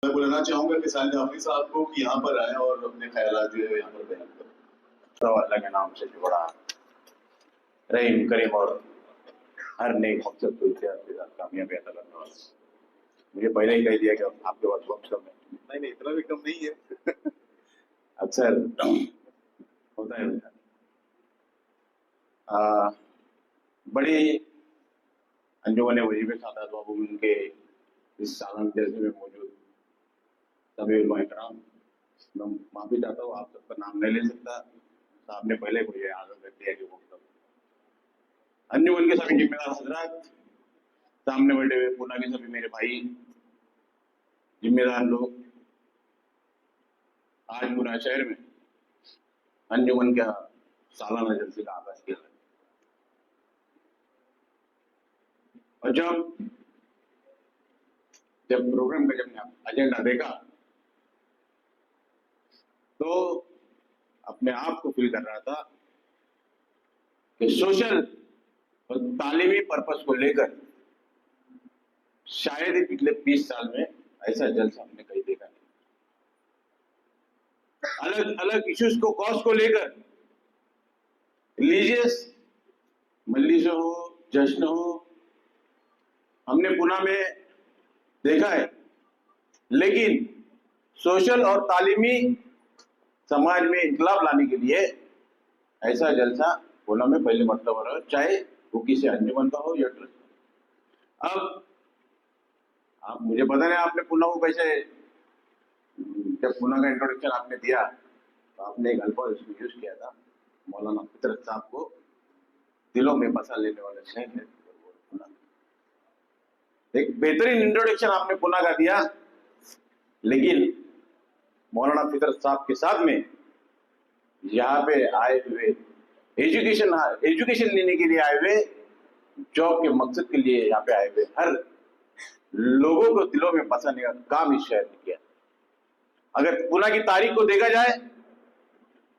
मैं बुलाना चाहूंगा किसान जाफरी साहब को कि यहाँ पर आए और अपने ख्यालात जो है यहाँ पर बयान करें। तो अल्लाह के नाम से जो बड़ा रहीम करीम और हर नेक मकसद को इत्यादि के साथ कामयाबी अता करने वाला। मुझे पहले ही कह दिया कि आपके पास वक्त कम है। नहीं इतना भी कम नहीं है। अक्सर होता है बेटा। बड़ी अंजुमन वजीफे सादात बाबू उनके इस सालन जैसे में मौजूद सभी उलमा इकराम, मैं माफी चाहता हूँ, आप सबका नाम नहीं ले सकता। साहब ने पहले मुझे आदत कर दिया कि वक्त अंजुमन के सभी जिम्मेदार हजरात, सामने बैठे हुए पूना के सभी मेरे भाई जिम्मेदार लोग, आज पूना शहर में अंजुमन का सालाना जलसे का आगाज किया है। और जब प्रोग्राम का जब एजेंडा देखा तो अपने आप को फील कर रहा था कि सोशल और तालीमी पर्पस को लेकर शायद ही पिछले 20 साल में ऐसा जलसा हमने कहीं देखा नहीं। अलग अलग इश्यूज को कॉज को लेकर रिलीजियस मजलिस हो, जश्न हो, हमने पुणे में देखा है, लेकिन सोशल और तालीमी समाज में इंकलाब लाने के लिए ऐसा जलसा पुणे में पहले मरतबा रहा, चाहे वो किसी अंजुमन का हो या ट्रस्ट। अब आप मुझे पता नहीं आपने पुणे को कैसे, जब पुणे का इंट्रोडक्शन आपने दिया तो आपने एक अल्फाज उसमें यूज किया था, मौलाना फितरत साहब को दिलों में बसा लेने वाला शहर है पुणे। एक बेहतरीन इंट्रोडक्शन आपने पुणे का दिया, लेकिन मौलाना फितरत साहब के साथ में यहाँ पे आए हुए एजुकेशन लेने के लिए आए हुए, जॉब के मकसद के लिए यहाँ पे आए हुए हर लोगों को दिलों में बसाने का काम इस शहर ने किया। अगर पुणे की तारीख को देखा जाए,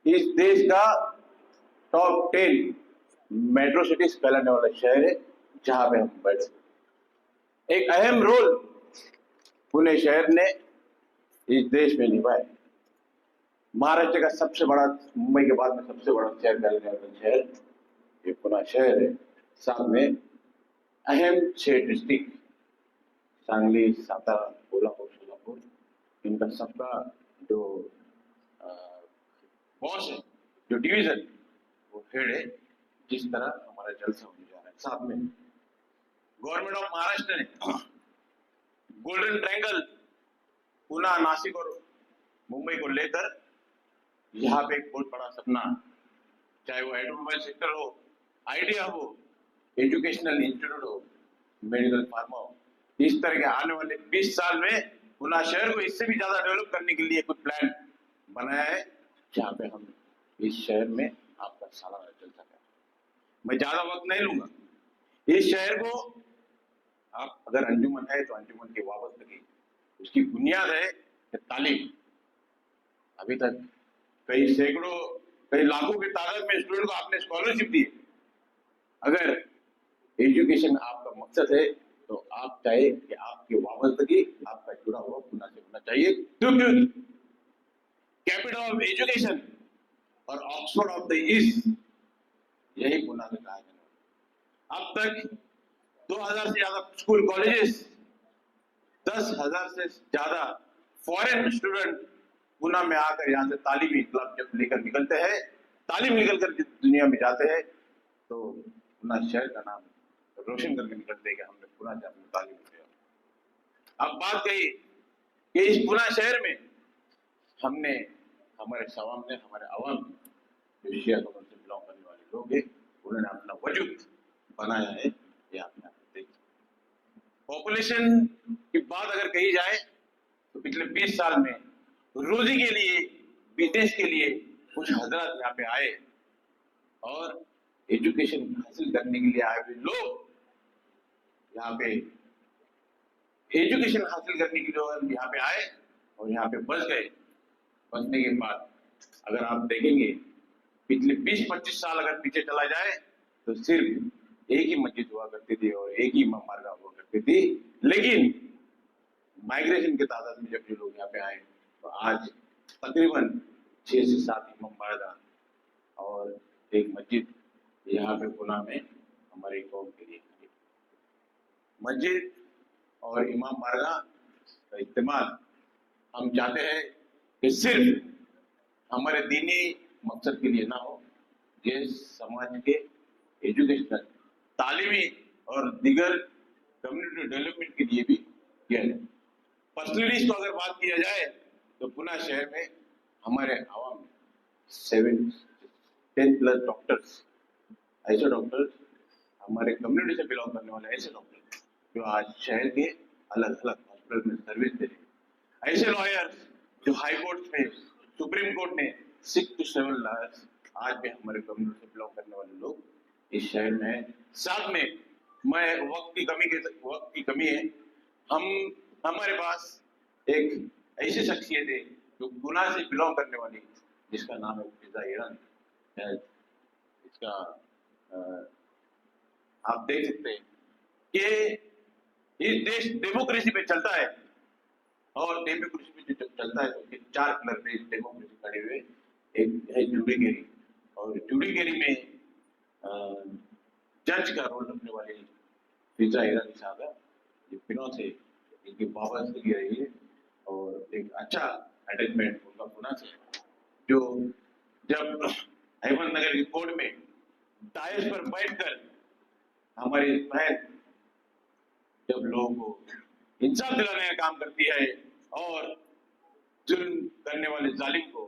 इस देश का टॉप 10 मेट्रो सिटीज कहलाने वाला शहर है जहां पे हम बैठे। एक अहम रोल पुणे शहर ने इस देश में निभाया। महाराष्ट्र का सबसे बड़ा, मुंबई के बाद में सबसे बड़ा शहर कहलाने वाला शहर ये पुणे शहर है। साथ में अहम 6 डिस्ट्रिक्ट सांगली, सातारा, कोल्हापुर, सोलापुर, इनका सबका जो बॉस है, जो डिवीजन, वो हेड है। जिस तरह हमारा जलसा होने जा रहा है, साथ में गवर्नमेंट ऑफ महाराष्ट्र ने गोल्डन ट्रायंगल पुणे, नासिक और मुंबई को लेकर यहाँ पे एक बहुत बड़ा सपना, चाहे वो ऑटोमोबाइल सेक्टर हो, आइडिया हो, एजुकेशनल इंस्टीट्यूट हो, मेडिकल फार्मा हो, इस तरह के आने वाले 20 साल में पुणे शहर को इससे भी ज्यादा डेवलप करने के लिए कुछ प्लान बनाया है, जहाँ पे हम इस शहर में आपका सालाना जलसा करें। मैं ज्यादा वक्त नहीं लूंगा। इस शहर को आप अगर अंजुमन है तो अंजुमन की वाबस्तगी, उसकी बुनियाद है तालीम। अभी तक कई सैकड़ों, कई लाखों की तादाद में स्टूडेंट को आपने स्कॉलरशिप दी। अगर एजुकेशन आपका मकसद है तो आप चाहे कि आपकी वाबस्तगी आपका जुड़ा हुआ पुणे से होना चाहिए, क्योंकि कैपिटल ऑफ एजुकेशन और ऑक्सफोर्ड ऑफ द ईस्ट यही पुणे में कहा जाता है। अब तक 2000 से ज्यादा स्कूल कॉलेजेस, 10,000 से ज्यादा फॉरेन स्टूडेंट पुणे में आकर यहाँ से तालीमी क्लब जब लेकर निकलते हैं, तालीम निकल कर दुनिया में जाते हैं, तो पुणे शहर का नाम रोशन करके निकलते हैं कि हमने पुणे से अपनी तालीम किया। अब बात कही कि इस पुणे शहर में हमने हमारे सामने, हमारे अवाम जो शिया कौम से बिलोंग करने वाले लोग हैं, उन्होंने अपना वजूद बनाया है। ये आपने देखा। पॉपुलेशन की बात अगर कही जाए तो पिछले 20 साल में रोजी के लिए, बिजनेस के लिए कुछ हजरत यहाँ पे आए और एजुकेशन हासिल करने के लिए आए हुए लोग यहाँ पे एजुकेशन हासिल करने के लिए यहाँ पे आए और यहाँ पे बस गए। बसने के बाद अगर आप देखेंगे पिछले 20-25 साल अगर पीछे चला जाए तो सिर्फ एक ही मस्जिद हुआ करती थी और एक ही इमाम बारगाह हुआ करती थी, लेकिन माइग्रेशन की तादाद में जब जो लोग यहाँ पे आए तो आज तकरीबन 6 से 7 इमाम बारगाह और एक मस्जिद यहाँ पे पुणे में हमारी कौम के लिए मस्जिद और इमाम बारगाह का इस्तेमाल हम चाहते हैं कि सिर्फ हमारे दीनी मकसद के लिए ना हो, ये समाज के एजुकेशनल, तालीमी और दीगर कम्युनिटी डेवलपमेंट के लिए भी किया जाए। पर्सनलिटीज को अगर बात किया जाए तो पुणे शहर में हमारे आवाम 10+ डॉक्टर्स, ऐसे डॉक्टर्स हमारे कम्युनिटी से बिलोंग करने वाले ऐसे डॉक्टर जो आज शहर के अलग अलग हॉस्पिटल में सर्विस दे रहे हैं, ऐसे लॉयर्स जो हाई कोर्ट में, सुप्रीम कोर्ट ने 6 to 7 लॉयर्स आज भी हमारे कम्युनिटी से बिलोंग करने वाले लोग इस शहर में है। साथ में मैं वक्त की कमी है, हमारे पास एक ऐसी शख्सियत है जो पुणे से बिलोंग करने वाली, जिसका नाम है फिजा ईरान। इसका आप देख सकते हैं कि इस देश डेमोक्रेसी पे चलता है और डेमोक्रेसी पे जो चलता है तो 4 पिलर पे डेमोक्रेसी खड़े हुए। एक है जुडिशरी, और जुडिशरी में जज का रोल रखने वाली फिजा ईरानी साहब है, दिनों से इनकी वाबस्तगी रही है और एक अच्छा अटैचमेंट उनका पुणे से, जो जब अहमदनगर की कोर्ट में डायस पर बैठकर हमारी बहन जब लोगों को इंसाफ दिलाने का काम करती है और जुल्म करने वाले जालिम को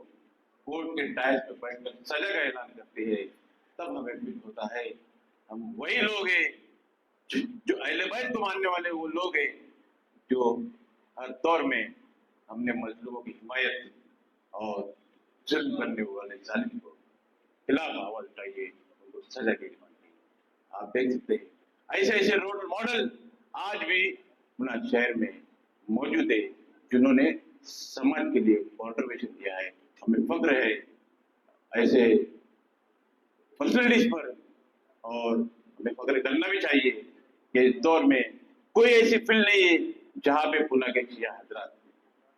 कोर्ट के डायस पर बैठकर सजा का ऐलान करती है, तब हमें फील होता है हम वही लोग हैं जो अहले बैत को मानने वाले, वो लोग हैं जो हर दौर में हमने मजलूमों की हिमायत और जुल्म करने वाले जालिम को खिलाफ आवाज उठाइए, उनको सजा की डिमांड की। आप देख सकते हैं ऐसे ऐसे रोल मॉडल आज भी पुणे शहर में मौजूद है जिन्होंने समाज के लिए कॉन्ट्रीब्यूशन दिया है। हमें फख्र है ऐसे पर्सनलिटीज पर, और हमें फख्र करना भी चाहिए कि इस दौर में कोई ऐसी फील्ड नहीं है जहाँ पे पुणे के शिया हजरात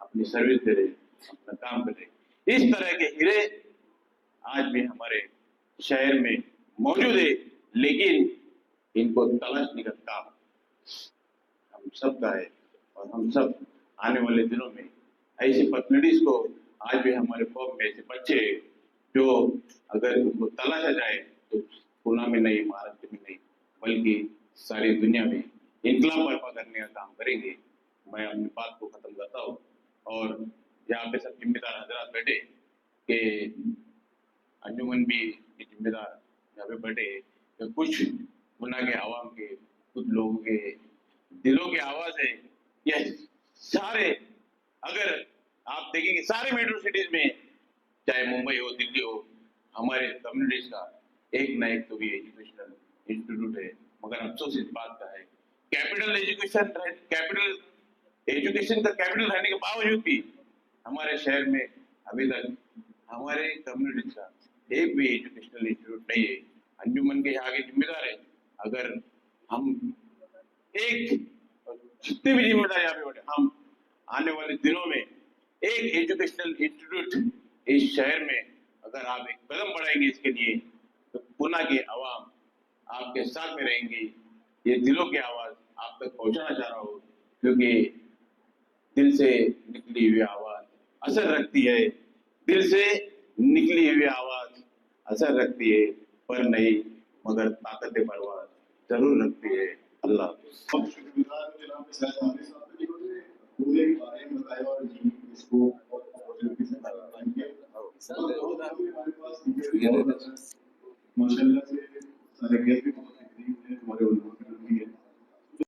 अपनी सर्विस दे रहे, अपना काम कर रहे। इस तरह के हीरे आज भी हमारे शहर में मौजूद है, लेकिन इनको तलाशने का काम हम सब का है और हम सब आने वाले दिनों में ऐसी पर्सनलिटीज को, आज भी हमारे कौम में ऐसे बच्चे जो अगर उनको तलाशा जाए तो पुणे में नहीं, महाराष्ट्र में नहीं, बल्कि सारी दुनिया में इनकलाब बर्पा करने का काम करेंगे। मैं अपनी बात को खत्म करता हूँ और यहाँ पे सब जिम्मेदार हजरात बैठे कि अंजुमन भी जिम्मेदार यहाँ पे बैठे तो कुछ पुणे के आवाम के, कुछ लोगों के दिलों की आवाज है। यह सारे, अगर आप देखेंगे सारे मेट्रो सिटीज में, चाहे मुंबई हो, दिल्ली हो, हमारे कम्युनिटीज का एक ना एक तो भी एजुकेशनल इंस्टीट्यूट है। मगर अफसोस इस बात का है कैपिटल एजुकेशन का कैपिटल रहने के बावजूद भी हमारे शहर में अभी तक हमारे कम्युनिटीज का एक भी एजुकेशनल इंस्टीट्यूट नहीं है। अंजुमन के आगे जिम्मेदार है, अगर हम एक जितने भी जिम्मेदार यहाँ पे बैठे, हम आने वाले दिनों में एक एजुकेशनल इंस्टीट्यूट इस शहर में अगर आप एक कदम बढ़ाएंगे इसके लिए, तो पुणे की आवाम आपके साथ में रहेंगी। ये दिलों की आवाज आप तक पहुंचाना चाह रहा हूँ, क्योंकि दिल से निकली हुई आवाज असर रखती है, दिल से निकली हुई आवाज असर रखती है, पर नहीं मगर ताकत परवाज जरूर रखती है। अल्लाह पूरे बारे में बताया और जी इसको माशाल्लाह से सारे गेस्ट भी बहुत हमारे